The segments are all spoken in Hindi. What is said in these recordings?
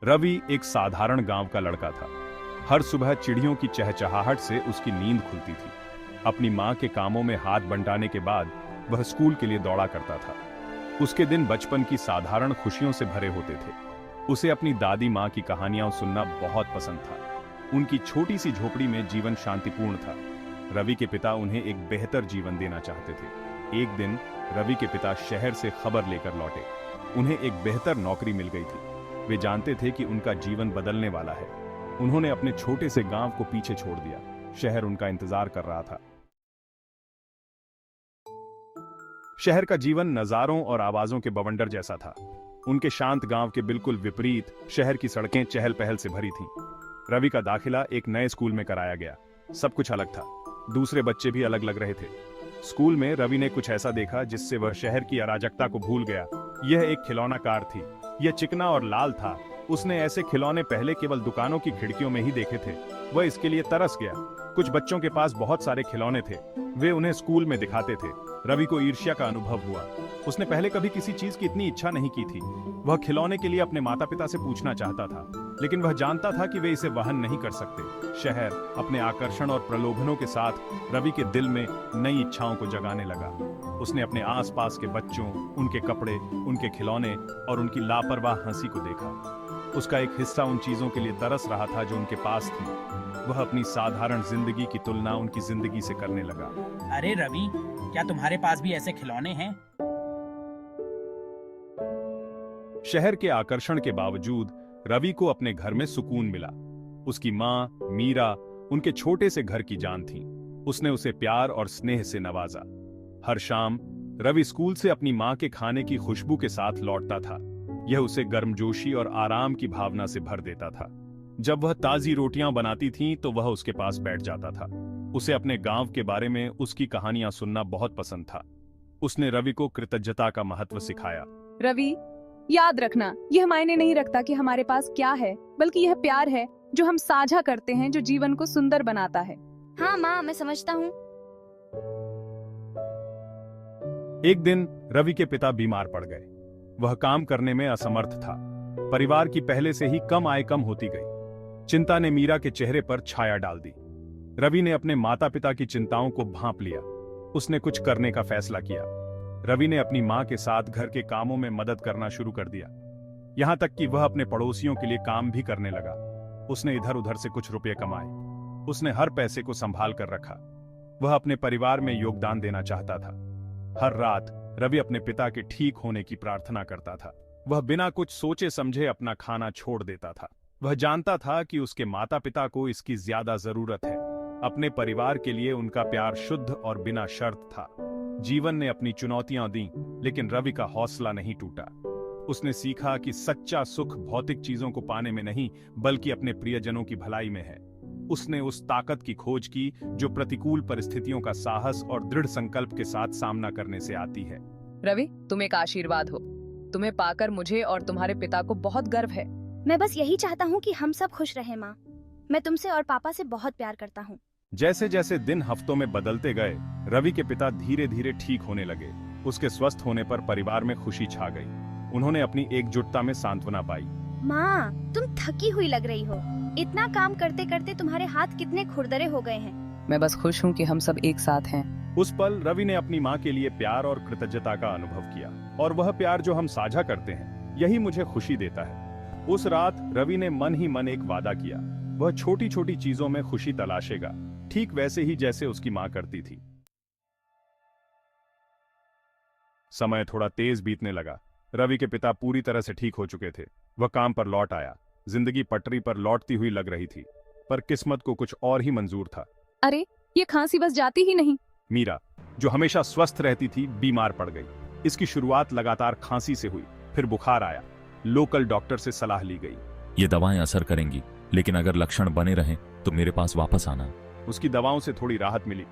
रवि एक साधारण गांव का लड़का था। हर सुबह चिड़ियों की चहचहाहट से उसकी नींद खुलती थी। अपनी माँ के कामों में हाथ बंटाने के बाद वह स्कूल के लिए दौड़ा करता था। उसके दिन बचपन की साधारण खुशियों से भरे होते थे। उसे अपनी दादी माँ की कहानियां सुनना बहुत पसंद था। उनकी छोटी सी झोपड़ी में जीवन शांतिपूर्ण था। रवि के पिता उन्हें एक बेहतर जीवन देना चाहते थे। एक दिन रवि के पिता शहर से खबर लेकर लौटे। उन्हें एक बेहतर नौकरी मिल गई थी। वे जानते थे कि उनका जीवन बदलने वाला है। उन्होंने अपने छोटे से गांव को पीछे छोड़ दिया। शहर उनका इंतजार कर रहा था। शहर का जीवन नजारों और आवाजों के बवंडर जैसा था। उनके शांत गांव के बिल्कुल विपरीत शहर की सड़कें चहल पहल से भरी थीं। रवि का दाखिला एक नए स्कूल में कराया गया। सब कुछ अलग था। दूसरे बच्चे भी अलग लग रहे थे। स्कूल में रवि ने कुछ ऐसा देखा जिससे वह शहर की अराजकता को भूल गया। यह एक खिलौना कार थी। यह चिकना और लाल था। उसने ऐसे खिलौने पहले केवल दुकानों की खिड़कियों में ही देखे थे। वह इसके लिए तरस गया। कुछ बच्चों के पास बहुत सारे खिलौने थे। वे उन्हें स्कूल में दिखाते थे। रवि को ईर्ष्या का अनुभव हुआ। उसने पहले कभी किसी चीज की इतनी इच्छा नहीं की थी। वह खिलौने के लिए अपने माता पिता से पूछना चाहता था, लेकिन वह जानता था कि वे इसे वहन नहीं कर सकते। शहर अपने आकर्षण और प्रलोभनों के साथ रवि के दिल में नई इच्छाओं को जगाने लगा। उसने अपने आसपास के बच्चों, उनके कपड़े, उनके खिलौने और उनकी लापरवाह हंसी को देखा। उसका एक हिस्सा उन चीजों के लिए तरस रहा था जो उनके पास थी। वह अपनी साधारण जिंदगी की तुलना उनकी जिंदगी से करने लगा। अरे रवि, क्या तुम्हारे पास भी ऐसे खिलौने हैं? शहर के आकर्षण के बावजूद रवि को अपने घर में सुकून मिला। उसकी माँ मीरा उनके छोटे से घर की जान थी। उसने उसे प्यार और स्नेह से नवाजा। हर शाम रवि स्कूल से अपनी माँ के खाने की खुशबू के साथ लौटता था। यह उसे गर्मजोशी और आराम की भावना से भर देता था। जब वह ताजी रोटियां बनाती थीं तो वह उसके पास बैठ जाता था। उसे अपने गांव के बारे में उसकी कहानियां सुनना बहुत पसंद था। उसने रवि को कृतज्ञता का महत्व सिखाया। रवि, याद रखना, यह मायने नहीं रखता कि हमारे पास क्या है, बल्कि यह प्यार है जो हम साझा करते हैं, जो जीवन को सुंदर बनाता है। हाँ माँ, मैं समझता हूँ। एक दिन रवि के पिता बीमार पड़ गए। वह काम करने में असमर्थ था। परिवार की पहले से ही कम आय कम होती गई। चिंता ने मीरा के चेहरे पर छाया डाल दी। रवि ने अपने माता पिता की चिंताओं को भांप लिया। उसने कुछ करने का फैसला किया। रवि ने अपनी मां के साथ घर के कामों में मदद करना शुरू कर दिया। यहां तक कि वह अपने पड़ोसियों के लिए काम भी करने लगा। उसने इधर उधर से कुछ रुपए कमाए। उसने हर पैसे को संभाल कर रखा। वह अपने परिवार में योगदान देना चाहता था। हर रात रवि अपने पिता के ठीक होने की प्रार्थना करता था। वह बिना कुछ सोचे समझे अपना खाना छोड़ देता था। वह जानता था कि उसके माता पिता को इसकी ज्यादा जरूरत है। अपने परिवार के लिए उनका प्यार शुद्ध और बिना शर्त था। जीवन ने अपनी चुनौतियां दी, लेकिन रवि का हौसला नहीं टूटा। उसने सीखा कि सच्चा सुख भौतिक चीजों को पाने में नहीं, बल्कि अपने प्रियजनों की भलाई में है। उसने उस ताकत की खोज की जो प्रतिकूल परिस्थितियों का साहस और दृढ़ संकल्प के साथ सामना करने से आती है। रवि, तुम एक आशीर्वाद हो। तुम्हें पाकर मुझे और तुम्हारे पिता को बहुत गर्व है। मैं बस यही चाहता हूँ कि हम सब खुश रहें माँ। मैं तुमसे और पापा से बहुत प्यार करता हूँ। जैसे जैसे दिन हफ्तों में बदलते गए, रवि के पिता धीरे धीरे ठीक होने लगे। उसके स्वस्थ होने पर परिवार में खुशी छा गई। उन्होंने अपनी एकजुटता में सांत्वना पाई। माँ, तुम थकी हुई लग रही हो। इतना काम करते करते तुम्हारे हाथ कितने खुरदरे हो गए हैं। मैं बस खुश हूँ कि हम सब एक साथ हैं। उस पल रवि ने अपनी माँ के लिए प्यार और कृतज्ञता का अनुभव किया, और वह प्यार जो हम साझा करते हैं, यही मुझे खुशी देता है। उस रात रवि ने मन ही मन एक वादा किया। वह छोटी छोटी चीजों में खुशी तलाशेगा, ठीक वैसे ही जैसे उसकी माँ करती थी। समय थोड़ा तेज बीतने लगा। रवि के पिता पूरी तरह से ठीक हो चुके थे। वह काम पर लौट आया। जिंदगी पटरी पर लौटती हुई लग रही थी, पर किस्मत को कुछ और ही मंजूर था। अरे, ये खांसी बस जाती ही नहीं। मीरा, जो हमेशा स्वस्थ रहती थी, बीमार पड़ गई। इसकी शुरुआत लगातार खांसी से हुई, फिर बुखार आया। लोकल डॉक्टर से सलाह ली गई। ये दवाएं असर करेंगी, लेकिन अगर लक्षण बने रहें तो मेरे पास वापस आना। उसकी दवाओं से थोड़ी राहत मिली।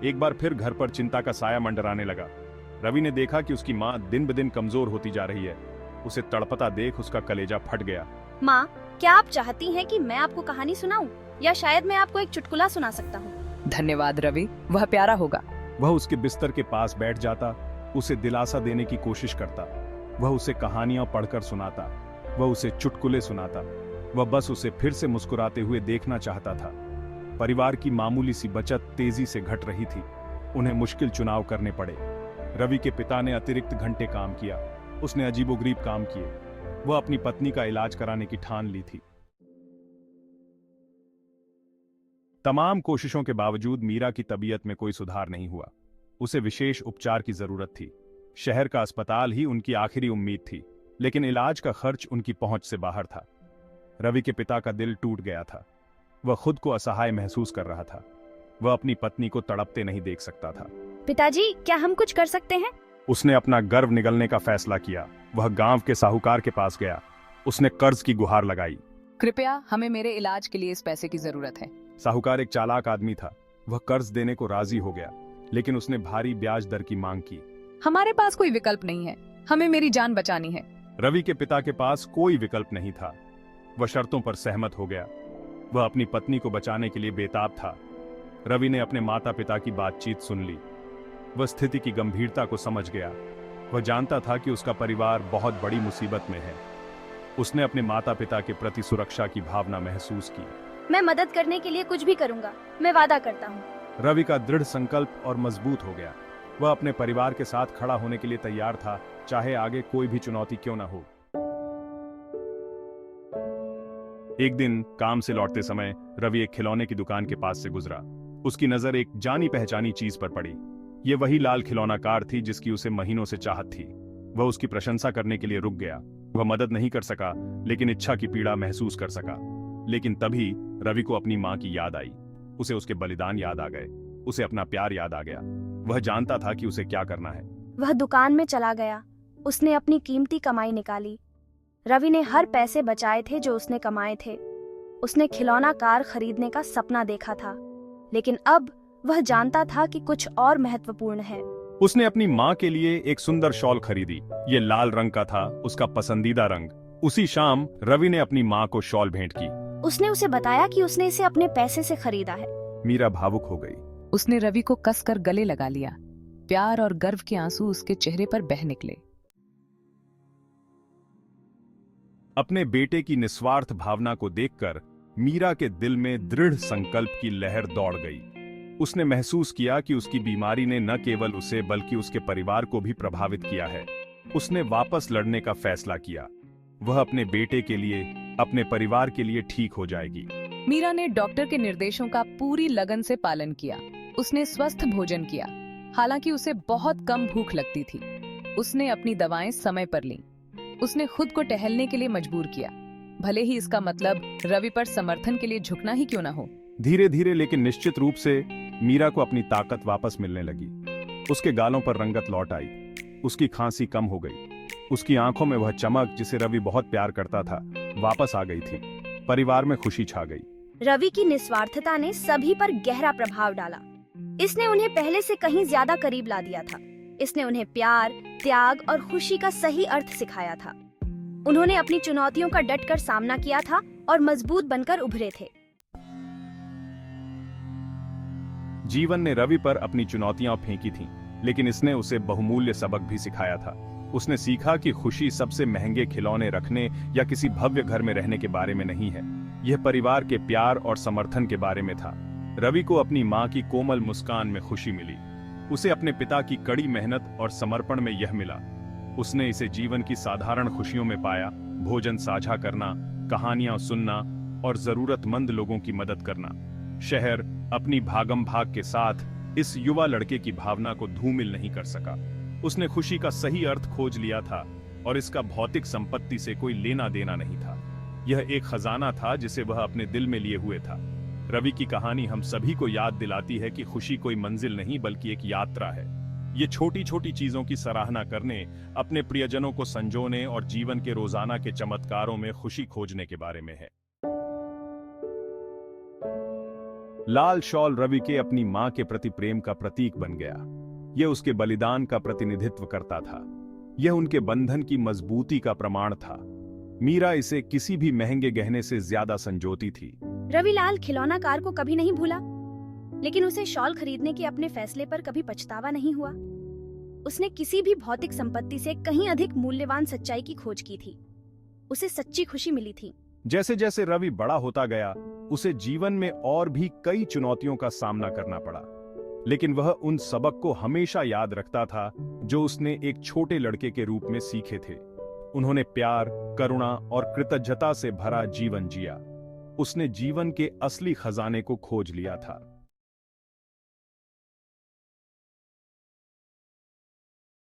एक बार फिर घर पर चिंता का साया मंडराने लगा। रवि ने देखा कि उसकी माँ दिन ब दिन कमजोर होती जा रही है। उसे तड़पता देख उसका कलेजा फट गया। माँ, क्या आप चाहती हैं कि मैं आपको कहानी सुनाऊं, या शायद मैं आपको एक चुटकुला सुना सकता हूँ? धन्यवाद रवि, वह प्यारा होगा। वह उसके बिस्तर के पास बैठ जाता, उसे दिलासा देने की कोशिश करता। वह उसे कहानियां पढ़कर सुनाता। वह उसे चुटकुले सुनाता। वह बस उसे फिर से मुस्कुराते हुए देखना चाहता था। परिवार की मामूली सी बचत तेजी से घट रही थी। उन्हें मुश्किल चुनाव करने पड़े। रवि के पिता ने अतिरिक्त घंटे काम किया। उसने अजीबोगरीब काम किए। वह अपनी पत्नी का इलाज कराने की ठान ली थी। तमाम कोशिशों के बावजूद मीरा की तबीयत में कोई सुधार नहीं हुआ। उसे विशेष उपचार की जरूरत थी। शहर का अस्पताल ही उनकी आखिरी उम्मीद थी, लेकिन इलाज का खर्च उनकी पहुंच से बाहर था। रवि के पिता का दिल टूट गया था। वह खुद को असहाय महसूस कर रहा था। वह अपनी पत्नी को तड़पते नहीं देख सकता था। पिताजी, क्या हम कुछ कर सकते हैं? उसने अपना गर्व निगलने का फैसला किया। वह गांव के साहूकार के पास गया। उसने कर्ज की गुहार लगाई। कृपया, हमें मेरे इलाज के लिए इस पैसे की जरूरत है। साहूकार एक चालाक आदमी था। वह कर्ज देने को राजी हो गया, लेकिन उसने भारी ब्याज दर की मांग की। हमारे पास कोई विकल्प नहीं है, हमें मेरी जान बचानी है। रवि के पिता के पास कोई विकल्प नहीं था। वह शर्तों पर सहमत हो गया। वह अपनी पत्नी को बचाने के लिए बेताब था। रवि ने अपने माता पिता की बातचीत सुन ली। वह स्थिति की गंभीरता को समझ गया। वह जानता था कि उसका परिवार बहुत बड़ी मुसीबत में है। उसने अपने माता पिता के प्रति सुरक्षा की भावना महसूस की। मैं मदद करने के लिए कुछ भी करूंगा, मैं वादा करता हूँ। रवि का दृढ़ संकल्प और मजबूत हो गया। वह अपने परिवार के साथ खड़ा होने के लिए तैयार था, चाहे आगे कोई भी चुनौती क्यों न हो। एक दिन काम से लौटते समय रवि एक खिलौने की दुकान के पास से गुजरा। उसकी नजर एक जानी पहचानी चीज पर पड़ी। ये वही लाल खिलौना कार थी जिसकी उसे महीनों से चाहत थी। वह उसकी प्रशंसा करने के लिए रुक गया। वह मदद नहीं कर सका, लेकिन इच्छा की पीड़ा महसूस कर सका। लेकिन तभी रवि को अपनी मां की याद आई। उसे उसके बलिदान याद आ गए। उसे अपना प्यार याद आ गया। वह जानता था कि उसे क्या करना है। वह दुकान में चला गया। उसने अपनी कीमती कमाई निकाली। रवि ने हर पैसे बचाए थे जो उसने कमाए थे। उसने खिलौना कार खरीदने का सपना देखा था, लेकिन अब वह जानता था कि कुछ और महत्वपूर्ण है। उसने अपनी मां के लिए एक सुंदर शॉल खरीदी। ये लाल रंग का था, उसका पसंदीदा रंग। उसी शाम रवि ने अपनी मां को शॉल भेंट की। उसने उसे बताया कि उसने इसे अपने पैसे से खरीदा है। मीरा भावुक हो गई। उसने रवि को कसकर गले लगा लिया। प्यार और गर्व के आंसू उसके चेहरे पर बह निकले। अपने बेटे की निस्वार्थ भावना को देखकर मीरा के दिल में दृढ़ संकल्प की लहर दौड़ गई। उसने महसूस किया कि उसकी बीमारी ने न केवल उसे बल्कि उसके परिवार को भी प्रभावित किया है। उसने वापस लड़ने का फैसला किया। वह अपने बेटे के लिए, अपने परिवार के लिए ठीक हो जाएगी। मीरा ने डॉक्टर के निर्देशों का पूरी लगन से पालन किया। उसने स्वस्थ भोजन किया, हालांकि उसे बहुत कम भूख लगती थी। उसने अपनी दवाएं समय पर लीं। उसने खुद को टहलने के लिए मजबूर किया, भले ही इसका मतलब रवि पर समर्थन के लिए झुकना ही क्यों न हो। धीरे धीरे लेकिन निश्चित रूप से मीरा को अपनी ताकत वापस मिलने लगी। उसके गालों पर रंगत लौट आई। उसकी खांसी कम हो गई। उसकी आंखों में वह चमक जिसे रवि बहुत प्यार करता था वापस आ गई थी। परिवार में खुशी छा गई। रवि की निस्वार्थता ने सभी पर गहरा प्रभाव डाला। इसने उन्हें पहले से कहीं ज्यादा करीब ला दिया था। इसने उन्हें प्यार, त्याग और खुशी का सही अर्थ सिखाया था। उन्होंने अपनी चुनौतियों का डटकर सामना किया था और मजबूत बनकर उभरे थे। जीवन ने रवि पर अपनी चुनौतियां फेंकी थीं, लेकिन इसने उसे बहुमूल्य सबक भी सिखाया था। उसने सीखा कि खुशी सबसे महंगे खिलौने रखने या किसी भव्य घर में रहने के बारे में नहीं है। यह परिवार के प्यार और समर्थन के बारे में था। रवि को अपनी मां की कोमल मुस्कान में खुशी मिली। उसे अपने पिता की कड़ी मेहनत और समर्पण में यह मिला। उसने इसे जीवन की साधारण खुशियों में पाया। भोजन साझा करना, कहानियां सुनना और जरूरतमंद लोगों की मदद करना। शहर अपनी भागम भाग के साथ इस युवा लड़के की भावना को धूमिल नहीं कर सका। उसने खुशी का सही अर्थ खोज लिया था और इसका भौतिक संपत्ति से कोई लेना देना नहीं था। यह एक खजाना था जिसे वह अपने दिल में लिए हुए था। रवि की कहानी हम सभी को याद दिलाती है कि खुशी कोई मंजिल नहीं बल्कि एक यात्रा है। ये छोटी छोटी चीजों की सराहना करने, अपने प्रियजनों को संजोने और जीवन के रोजाना के चमत्कारों में खुशी खोजने के बारे में है। लाल शॉल रवि के अपनी मां के प्रति प्रेम का प्रतीक बन गया। यह उसके बलिदान का प्रतिनिधित्व करता था। यह उनके बंधन की मजबूती का प्रमाण था। मीरा इसे किसी भी महंगे गहने से ज्यादा संजोती थी। रवि लाल खिलौना कार को कभी नहीं भूला, लेकिन उसे शॉल खरीदने के अपने फैसले पर कभी पछतावा नहीं हुआ। उसने किसी भी भौतिक संपत्ति से कहीं अधिक मूल्यवान सच्चाई की खोज की थी। उसे सच्ची खुशी मिली थी। जैसे जैसे रवि बड़ा होता गया, उसे जीवन में और भी कई चुनौतियों का सामना करना पड़ा, लेकिन वह उन सबक को हमेशा याद रखता था जो उसने एक छोटे लड़के के रूप में सीखे थे। उन्होंने प्यार, करुणा और कृतज्ञता से भरा जीवन जिया। उसने जीवन के असली खजाने को खोज लिया था।